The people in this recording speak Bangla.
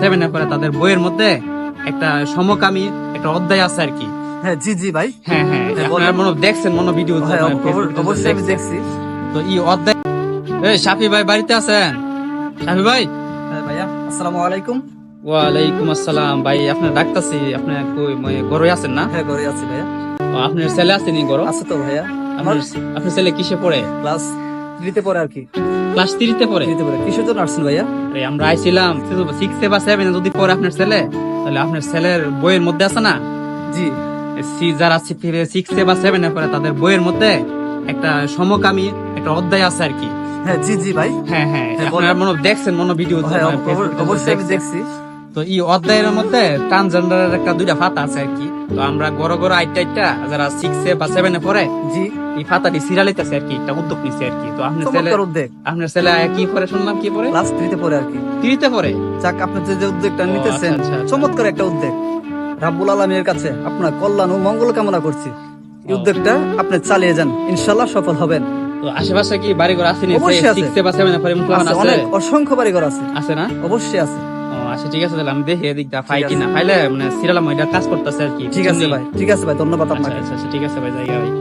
7 এর পরে তাদের বইয়ের মধ্যে একটা সমকামী একটা অধ্যায় আছে আর কি। হ্যাঁ জি জি ভাই। হ্যাঁ হ্যাঁ, আপনারা মনে হয় দেখছেন মনে হয় ভিডিও। হ্যাঁ, অবশ্যই আমি দেখছি। তো এই অধ্যায়, এই শাফি ভাই বাড়িতে আছেন? শাফি ভাই। হ্যাঁ ভাইয়া, আসসালামু আলাইকুম। ওয়ালাইকুম আসসালাম ভাই, আপনার ডাকতাছি, আপনি কই ঘরে আছেন না? হ্যাঁ ঘরে আছি ভাইয়া। ও, আপনার ছেলে আসেনি ঘরে? আছে তো ভাইয়া, আমার আপনার ছেলে কিসে পড়ে? ক্লাস 3 পড়ে আর কি। ক্লাস 3 পড়ে? 3 পড়ে। কিসের জন্য আসছেন ভাইয়া? আরে আমরা আইছিলাম 6 বা 7 যদি পড়ে আপনার ছেলে, তাহলে আপনার ছেলের বইয়ের মধ্যে আছে না, জি যারা 6 বা 7 এর পরে তাদের বইয়ের মধ্যে একটা সমকামী একটা অধ্যায় আছে আর কি। হ্যাঁ জি জি ভাই। হ্যাঁ হ্যাঁ, হ্যাঁ, আপনারা মনে হয় দেখছেন মনে হয় ভিডিও। হ্যাঁ অবশ্যই আমি দেখছি। তো এই অধ্যায়ের মধ্যে ট্রান্সজেন্ডারের একটা 2টা ফাতা আছে আর কি। তো আমরা গড় গড় আইটা যারা 6 বা 7 এ পড়ে, জি এই ফাতাটি সিরিয়ালিতেছে আর কি, একটা উদ্যোগ নিছে আর কি। তো আপনার ছেলে, চমৎকার উদ্যোগ। আপনার ছেলে কি পড়ে শুনলাম, কি পড়ে? ক্লাস 3 পড়ে আর কি। 3 পড়ে? যাক, আপনি যে উদ্যোগটা ও, নিতেছেন আচ্ছা, আচ্ছা। চমৎকার একটা উদ্যোগ। রাব্বুল আলামিনের কাছে আপনার কল্যাণ ও মঙ্গল কামনা করছি। এই ও। উদ্যোগটা আপনি চালিয়ে যান, ইনশাআল্লাহ সফল হবেন। তো আশেপাশে কি বাড়িঘর আছে নি? অবশ্যই আছে। 6 বা 7 এ পড়ে মুসলমান আছে, আছে? অনেক অসংখ্য বাড়িঘর আছে। আছে না? অবশ্যই আছে। ও আচ্ছা, ঠিক আছে, তাহলে আমি দেখি এদিকটা পাই ঠিক আছে। কিনা। পাইলে মানে সিরিয়াল মধ্যে কাজ করতেছে আর কি। ঠিক আছে ভাই, ঠিক আছে ভাই, ধন্যবাদ আচ্ছা আপনাকে। আচ্ছা, ঠিক আছে ভাই, জায়গা ভাই।